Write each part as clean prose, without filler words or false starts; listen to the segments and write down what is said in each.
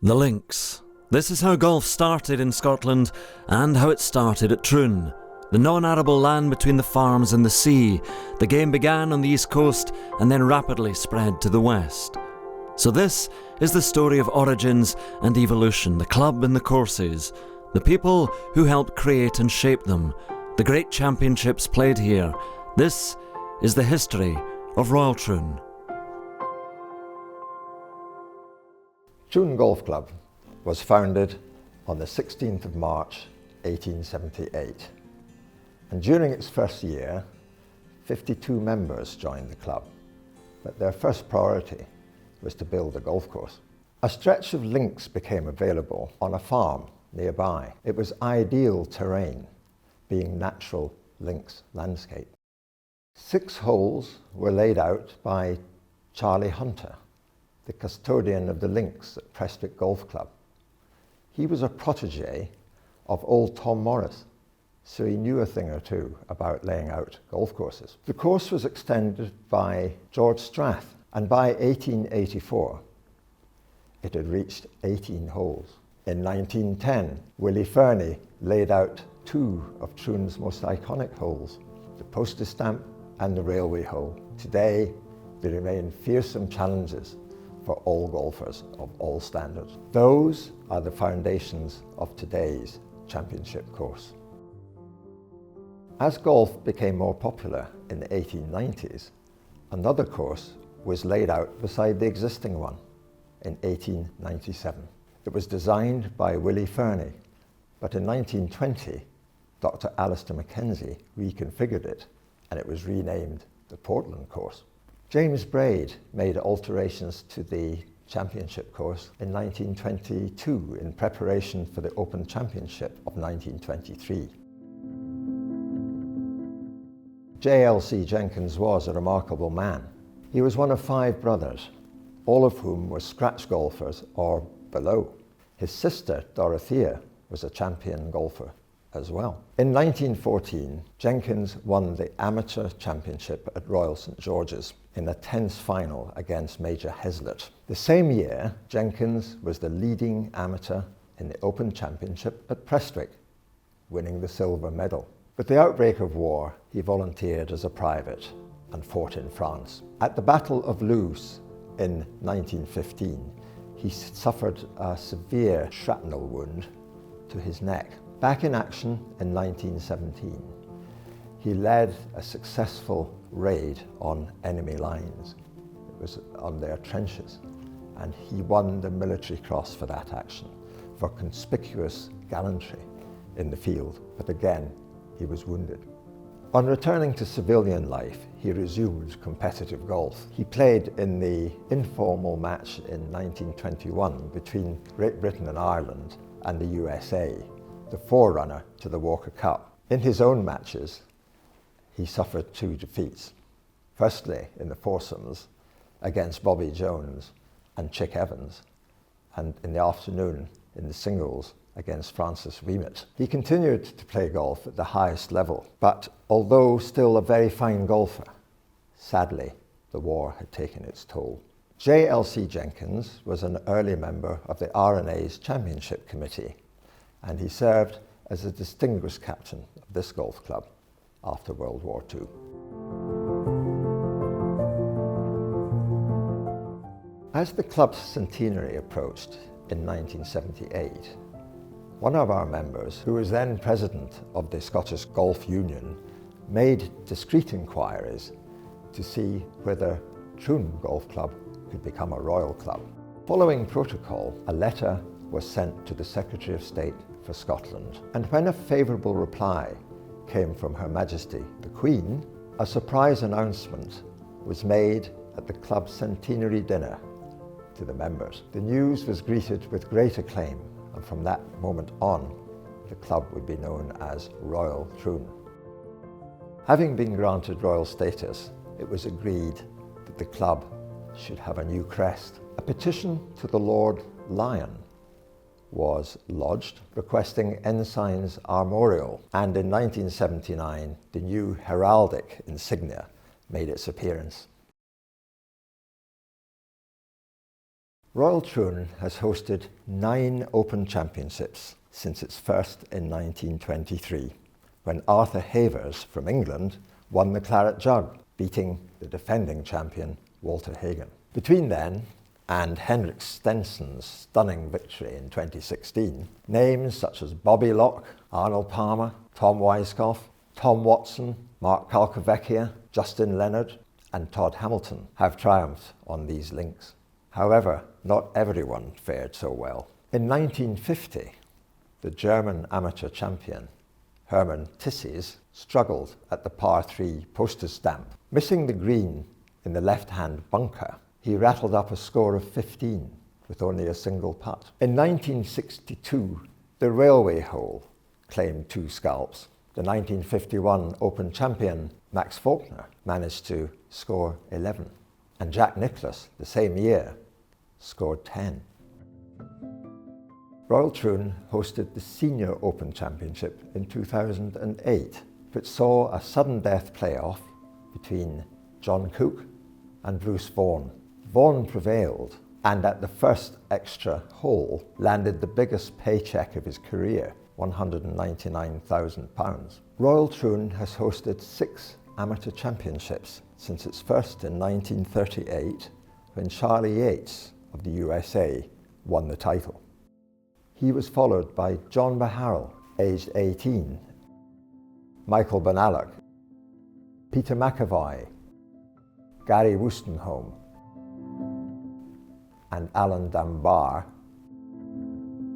The links. This is how golf started in Scotland and how it started at Troon, the non-arable land between the farms and the sea. The game began on the east coast and then rapidly spread to the west. So this is the story of origins and evolution, the club and the courses, the people who helped create and shape them, the great championships played here. This is the history of Royal Troon. Troon Golf Club was founded on the 16th of March 1878, and during its first year 52 members joined the club, but their first priority was to build a golf course. A stretch of links became available on a farm nearby. It was ideal terrain, being natural links landscape. 6 holes were laid out by Charlie Hunter, the custodian of the links at Prestwick Golf Club. He was a protege of old Tom Morris, so he knew a thing or two about laying out golf courses. The course was extended by George Strath, and by 1884, it had reached 18 holes. In 1910, Willie Fernie laid out 2 of Troon's most iconic holes, the postage stamp and the railway hole. Today, they remain fearsome challenges for all golfers of all standards. Those are the foundations of today's championship course. As golf became more popular in the 1890s, another course was laid out beside the existing one in 1897. It was designed by Willie Fernie, but in 1920, Dr. Alistair Mackenzie reconfigured it and it was renamed the Portland course. James Braid made alterations to the championship course in 1922 in preparation for the Open Championship of 1923. J.L.C. Jenkins was a remarkable man. He was one of 5 brothers, all of whom were scratch golfers or below. His sister, Dorothea, was a champion golfer as well. In 1914, Jenkins won the Amateur Championship at Royal St George's in a tense final against Major Heslett. The same year, Jenkins was the leading amateur in the Open Championship at Prestwick, winning the silver medal. With the outbreak of war, he volunteered as a private and fought in France. At the Battle of Loos in 1915, he suffered a severe shrapnel wound to his neck. Back in action in 1917, he led a successful raid on enemy lines. It was on their trenches, and he won the Military Cross for that action, for conspicuous gallantry in the field, but again, he was wounded. On returning to civilian life, he resumed competitive golf. He played in the informal match in 1921 between Great Britain and Ireland and the USA, the forerunner to the Walker Cup. In his own matches, he suffered 2 defeats. Firstly, in the foursomes against Bobby Jones and Chick Evans, and in the afternoon in the singles against Francis Wemett. He continued to play golf at the highest level, but although still a very fine golfer, sadly, the war had taken its toll. J.L.C. Jenkins was an early member of the R&A's Championship Committee, and he served as a distinguished captain of this golf club after World War II. As the club's centenary approached in 1978, one of our members, who was then president of the Scottish Golf Union, made discreet inquiries to see whether Troon Golf Club could become a royal club. Following protocol, a letter was sent to the Secretary of State for Scotland, and when a favourable reply came from Her Majesty the Queen, a surprise announcement was made at the club's centenary dinner to the members. The news was greeted with great acclaim, and from that moment on, the club would be known as Royal Troon. Having been granted royal status, it was agreed that the club should have a new crest. A petition to the Lord Lion was lodged requesting ensign's armorial, and in 1979 the new heraldic insignia made its appearance. Royal Troon has hosted 9 Open Championships since its first in 1923, when Arthur Havers from England won the Claret Jug, beating the defending champion Walter Hagen. Between then and Henrik Stenson's stunning victory in 2016, names such as Bobby Locke, Arnold Palmer, Tom Weiskopf, Tom Watson, Mark Calcavecchia, Justin Leonard and Todd Hamilton have triumphed on these links. However, not everyone fared so well. In 1950, the German amateur champion Hermann Tisses struggled at the par 3 poster stamp. Missing the green in the left-hand bunker, he rattled up a score of 15 with only a single putt. In 1962, the railway hole claimed 2 scalps. The 1951 Open champion Max Faulkner managed to score 11, and Jack Nicklaus, the same year, scored 10. Royal Troon hosted the Senior Open Championship in 2008, which saw a sudden death playoff between John Cook and Bruce Vaughan. Vaughan prevailed, and at the first extra hole landed the biggest paycheck of his career, £199,000. Royal Troon has hosted 6 amateur championships since its first in 1938, when Charlie Yates of the USA won the title. He was followed by John Baharrell, aged 18, Michael Bonallock, Peter McAvoy, Gary Wostenholme, and Alan Dunbar.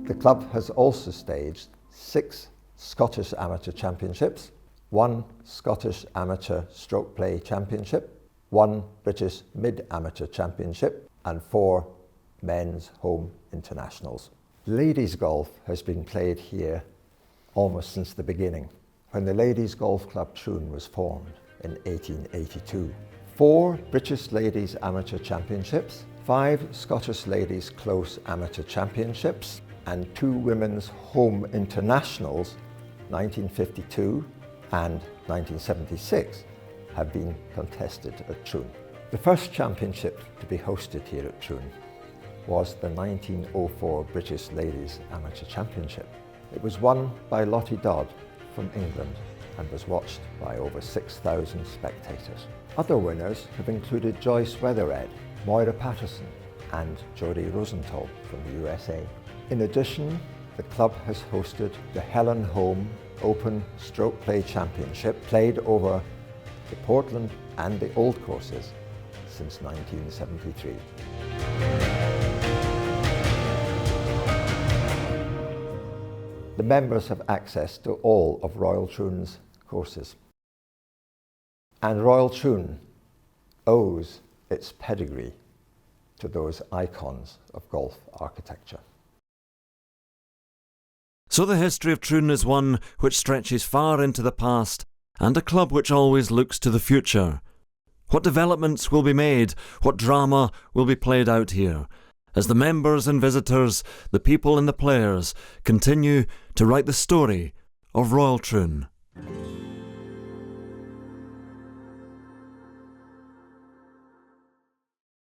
The club has also staged 6 Scottish Amateur Championships, 1 Scottish Amateur Stroke Play Championship, 1 British Mid-Amateur Championship, and 4 Men's Home Internationals. Ladies golf has been played here almost since the beginning, when the Ladies Golf Club Troon was formed in 1882. 4 British Ladies Amateur Championships, 5 Scottish Ladies Close Amateur Championships, and 2 Women's Home Internationals, 1952 and 1976, have been contested at Troon. The first championship to be hosted here at Troon was the 1904 British Ladies Amateur Championship. It was won by Lottie Dodd from England and was watched by over 6,000 spectators. Other winners have included Joyce Weathered, Moira Patterson and Jodie Rosenthal from the USA. In addition, the club has hosted the Helen Holm Open Stroke Play Championship, played over the Portland and the Old courses since 1973. The members have access to all of Royal Troon's courses. And Royal Troon owes its pedigree to those icons of golf architecture. So the history of Troon is one which stretches far into the past, and a club which always looks to the future. What developments will be made, what drama will be played out here, as the members and visitors, the people and the players continue to write the story of Royal Troon.